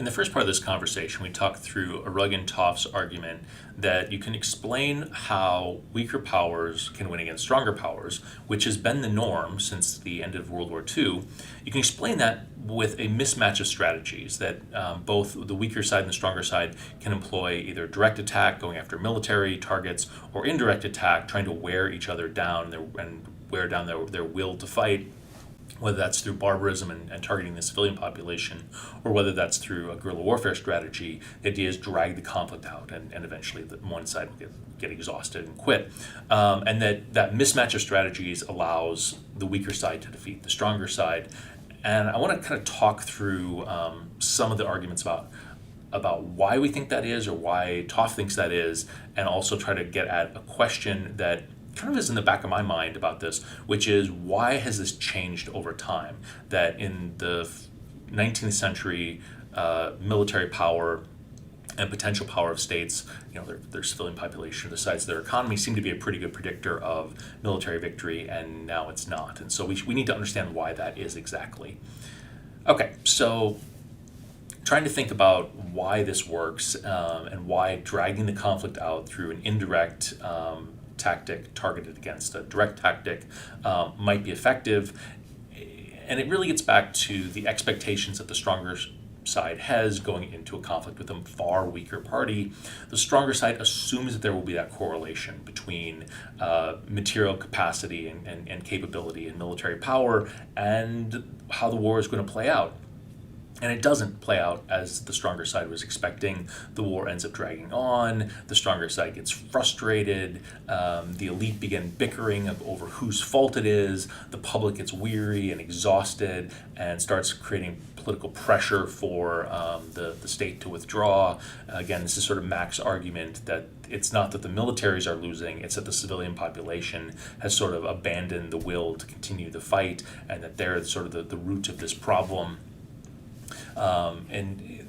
In the first part of this conversation, we talked through Rugg and Toff's argument that you can explain how weaker powers can win against stronger powers, which has been the norm since the end of World War II. You can explain that with a mismatch of strategies that both the weaker side and the stronger side can employ either direct attack, going after military targets, or indirect attack, trying to wear each other down and wear down their will to fight, whether that's through barbarism and targeting the civilian population, or whether that's through a guerrilla warfare strategy. The idea is drag the conflict out, and eventually one side will get exhausted and quit. And that mismatch of strategies allows the weaker side to defeat the stronger side. And I want to kind of talk through some of the arguments about why we think that is, or why Toff thinks that is, and also try to get at a question that kind of is in the back of my mind about this, which is, why has this changed over time? That in the 19th century, military power and potential power of states, their civilian population, the size of their economy, seem to be a pretty good predictor of military victory, and now it's not. And so we need to understand why that is exactly. Okay, so trying to think about why this works, and why dragging the conflict out through an indirect tactic targeted against a direct tactic might be effective. And it really gets back to the expectations that the stronger side has going into a conflict with a far weaker party. The stronger side assumes that there will be that correlation between material capacity and capability and military power and how the war is going to play out. And it doesn't play out as the stronger side was expecting. The war ends up dragging on. The stronger side gets frustrated. The elite begin bickering over whose fault it is. The public gets weary and exhausted and starts creating political pressure for the state to withdraw. Again, this is sort of Mac's argument that it's not that the militaries are losing, it's that the civilian population has sort of abandoned the will to continue the fight, and that they're sort of the root of this problem. And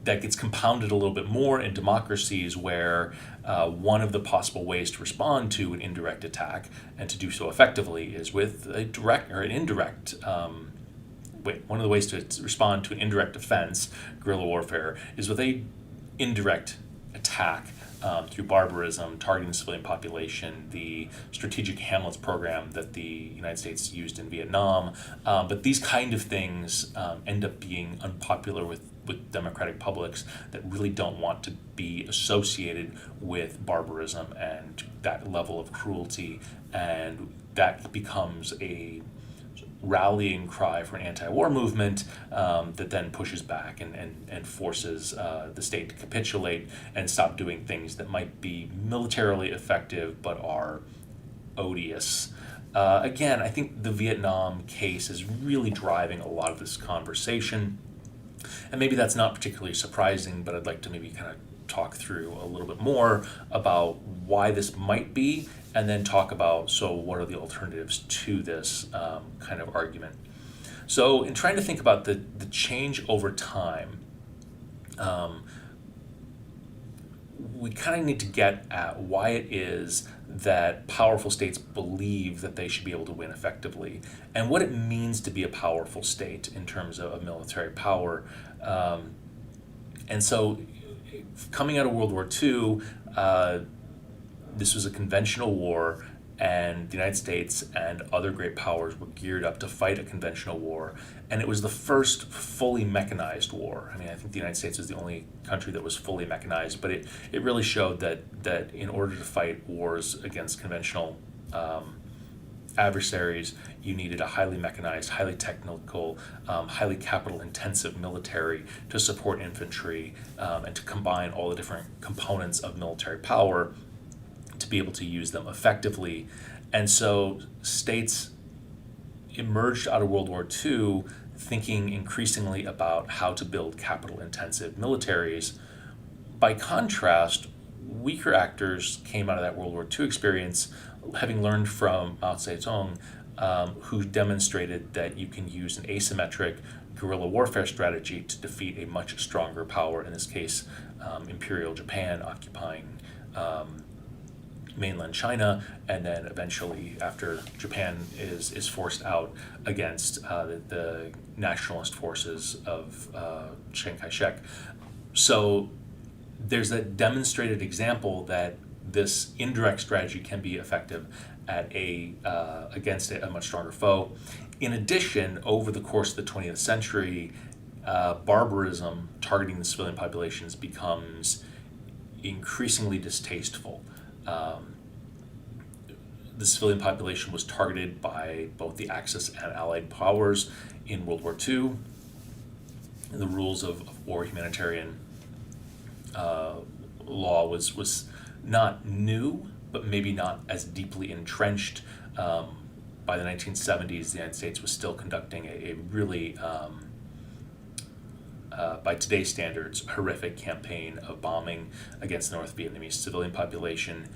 that gets compounded a little bit more in democracies where one of the possible ways to respond to an indirect attack, and to do so effectively, is with a direct or an indirect. One of the ways to respond to an indirect offense, guerrilla warfare, is with a indirect attack. Through barbarism, targeting the civilian population, the strategic Hamlets program that the United States used in Vietnam. But these kind of things end up being unpopular with democratic publics that really don't want to be associated with barbarism and that level of cruelty, and that becomes a rallying cry for an anti-war movement that then pushes back and forces the state to capitulate and stop doing things that might be militarily effective but are odious. Again, I think the Vietnam case is really driving a lot of this conversation, and maybe that's not particularly surprising, but I'd like to maybe kind of talk through a little bit more about why this might be, and then talk about, so what are the alternatives to this kind of argument. So in trying to think about the change over time, we kind of need to get at why it is that powerful states believe that they should be able to win effectively, and what it means to be a powerful state in terms of military power. And so coming out of World War II, this was a conventional war, and the United States and other great powers were geared up to fight a conventional war, and it was the first fully mechanized war. I mean, I think the United States was the only country that was fully mechanized, but it really showed that in order to fight wars against conventional adversaries, you needed a highly mechanized, highly technical, highly capital-intensive military to support infantry, and to combine all the different components of military power to be able to use them effectively. And so states emerged out of World War II thinking increasingly about how to build capital-intensive militaries. By contrast, weaker actors came out of that World War II experience having learned from Mao Zedong, who demonstrated that you can use an asymmetric guerrilla warfare strategy to defeat a much stronger power, in this case Imperial Japan occupying mainland China, and then eventually, after Japan is forced out, against the nationalist forces of Chiang Kai-shek. So there's a demonstrated example that this indirect strategy can be effective at against a much stronger foe. In addition, over the course of the 20th century, barbarism targeting the civilian populations becomes increasingly distasteful. The civilian population was targeted by both the Axis and Allied powers in World War II. The rules of war humanitarian law was not new, but maybe not as deeply entrenched. By the 1970s, the United States was still conducting a really, by today's standards, horrific campaign of bombing against the North Vietnamese civilian population.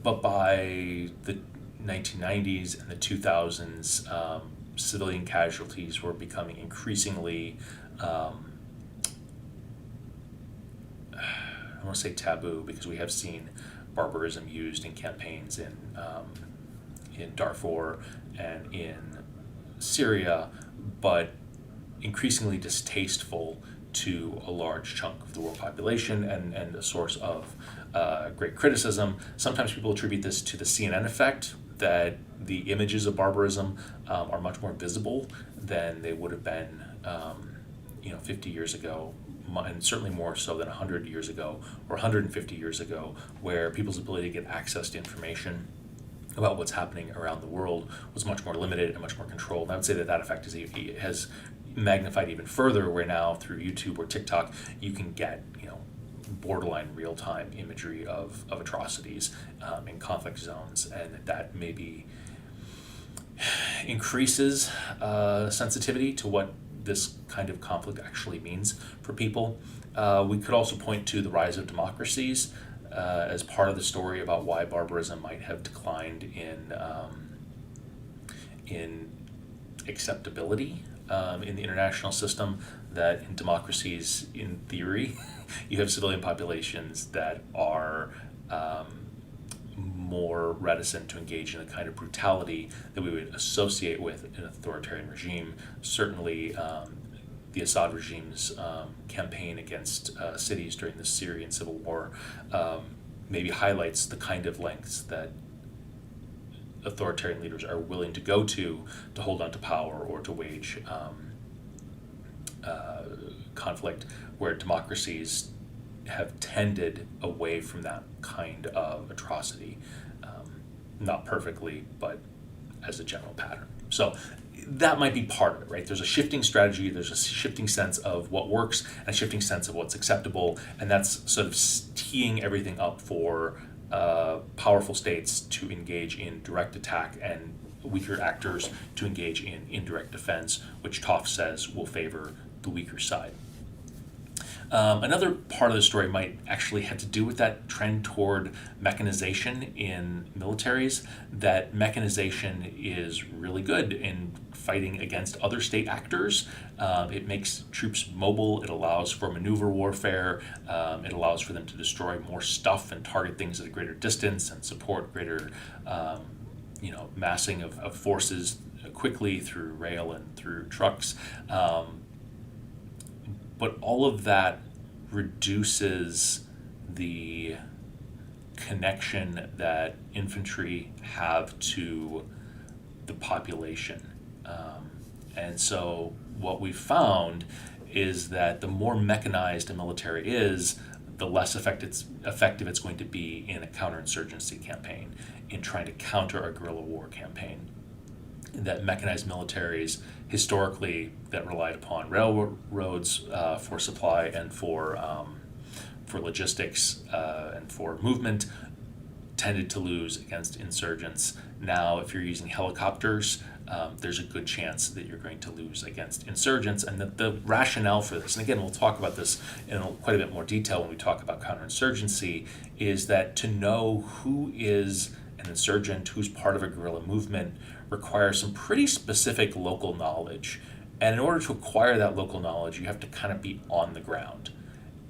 But by the 1990s and the 2000s, civilian casualties were becoming increasingly, I don't want to say taboo, because we have seen barbarism used in campaigns in Darfur and in Syria, but increasingly distasteful to a large chunk of the world population, and a source of great criticism. Sometimes people attribute this to the CNN effect, that the images of barbarism are much more visible than they would have been 50 years ago, and certainly more so than 100 years ago or 150 years ago, where people's ability to get access to information about what's happening around the world was much more limited and much more controlled. And I would say that effect has magnified even further, where now through YouTube or TikTok you can get borderline real-time imagery of atrocities in conflict zones, and that maybe increases sensitivity to what this kind of conflict actually means for people. We could also point to the rise of democracies as part of the story about why barbarism might have declined in acceptability in the international system. That in democracies, in theory, you have civilian populations that are more reticent to engage in the kind of brutality that we would associate with an authoritarian regime. Certainly, the Assad regime's campaign against cities during the Syrian civil war maybe highlights the kind of lengths that authoritarian leaders are willing to go to hold on to power or to wage conflict, where democracies have tended away from that kind of atrocity, not perfectly, but as a general pattern. So that might be part of it, right? There's a shifting strategy, there's a shifting sense of what works, and a shifting sense of what's acceptable, and that's sort of teeing everything up for powerful states to engage in direct attack and weaker actors to engage in indirect defense, which Toff says will favor the weaker side. Another part of the story might actually have to do with that trend toward mechanization in militaries, that mechanization is really good in fighting against other state actors. It makes troops mobile, it allows for maneuver warfare, it allows for them to destroy more stuff and target things at a greater distance and support greater massing of forces quickly through rail and through trucks. But all of that reduces the connection that infantry have to the population. And so what we found is that the more mechanized a military is, the less effective it's going to be in a counterinsurgency campaign, in trying to counter a guerrilla war campaign. That mechanized militaries historically that relied upon railroads for supply and for logistics and for movement tended to lose against insurgents. Now, if you're using helicopters, there's a good chance that you're going to lose against insurgents, and that the rationale for this, and again, we'll talk about this in quite a bit more detail when we talk about counterinsurgency, is that to know who is an insurgent, who's part of a guerrilla movement, requires some pretty specific local knowledge. And in order to acquire that local knowledge, you have to kind of be on the ground,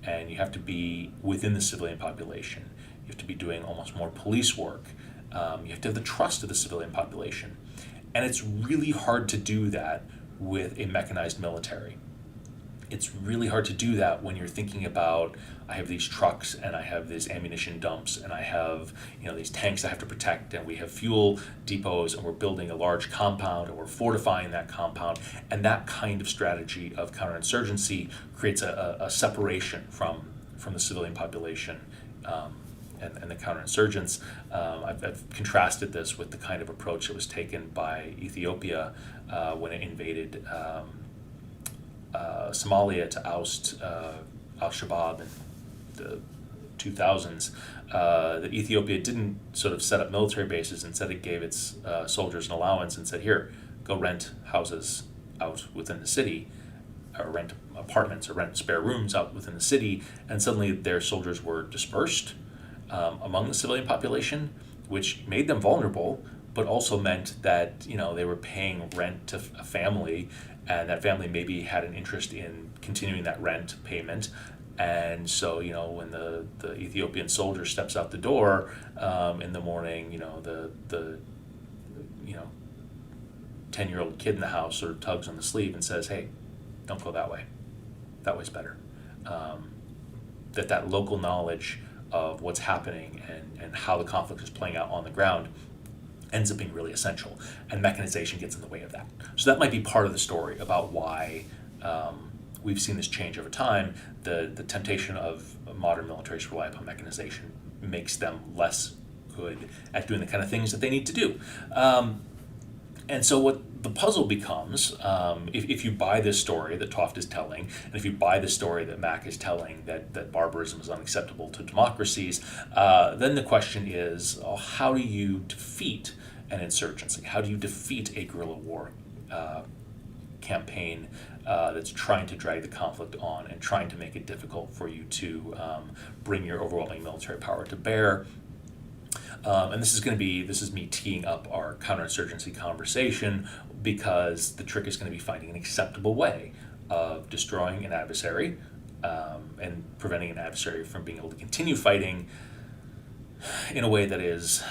and you have to be within the civilian population. You have to be doing almost more police work. You have to have the trust of the civilian population. And it's really hard to do that with a mechanized military. It's really hard to do that when you're thinking about, I have these trucks and I have these ammunition dumps and I have these tanks I have to protect, and we have fuel depots, and we're building a large compound and we're fortifying that compound. And that kind of strategy of counterinsurgency creates a separation from the civilian population and the counterinsurgents. I've contrasted this with the kind of approach that was taken by Ethiopia when it invaded Somalia to oust al-Shabaab in the 2000s. That Ethiopia didn't sort of set up military bases. Instead, it gave its soldiers an allowance and said, here, go rent houses out within the city, or rent apartments or rent spare rooms out within the city. And suddenly their soldiers were dispersed among the civilian population, which made them vulnerable, but also meant that they were paying rent to a family, and that family maybe had an interest in continuing that rent payment. And so when the Ethiopian soldier steps out the door in the morning, the 10-year-old kid in the house sort of tugs on the sleeve and says, hey, don't go that way, that way's better. That local knowledge of what's happening and how the conflict is playing out on the ground ends up being really essential, and mechanization gets in the way of that. So that might be part of the story about why we've seen this change over time. The temptation of modern militaries to rely upon mechanization makes them less good at doing the kind of things that they need to do. And so what the puzzle becomes, if you buy this story that Toft is telling, and if you buy the story that Mac is telling, that barbarism is unacceptable to democracies, then the question is, how do you defeat an insurgency? How do you defeat a guerrilla war campaign that's trying to drag the conflict on and trying to make it difficult for you to bring your overwhelming military power to bear? And this is me teeing up our counterinsurgency conversation, because the trick is going to be finding an acceptable way of destroying an adversary and preventing an adversary from being able to continue fighting in a way that is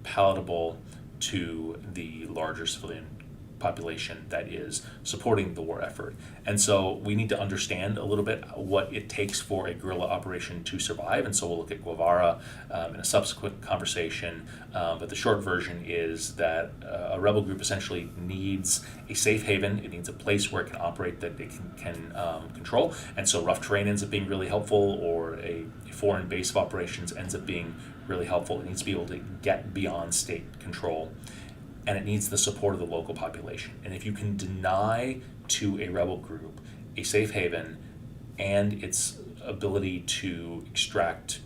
palatable to the larger civilian population that is supporting the war effort. And so we need to understand a little bit what it takes for a guerrilla operation to survive, and so we'll look at Guevara in a subsequent conversation, but the short version is that a rebel group essentially needs a safe haven. It needs a place where it can operate that it can control, and so rough terrain ends up being really helpful, or a foreign base of operations ends up being really helpful. It needs to be able to get beyond state control, and it needs the support of the local population. And if you can deny to a rebel group a safe haven and its ability to extract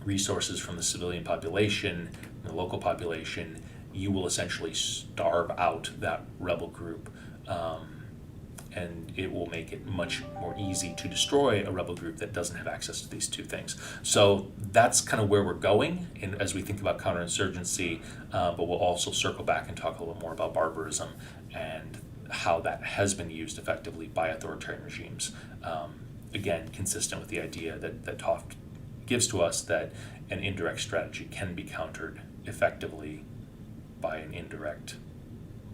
resources from the civilian population, the local population, you will essentially starve out that rebel group, and it will make it much more easy to destroy a rebel group that doesn't have access to these two things. So that's kind of where we're going as we think about counterinsurgency, but we'll also circle back and talk a little more about barbarism and how that has been used effectively by authoritarian regimes. Again, consistent with the idea that Toft gives to us, that an indirect strategy can be countered effectively by an indirect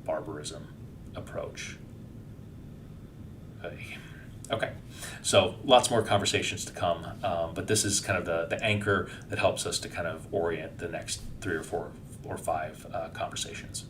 barbarism approach. Okay, so lots more conversations to come, but this is kind of the anchor that helps us to kind of orient the next 3 or 4 or 5 conversations.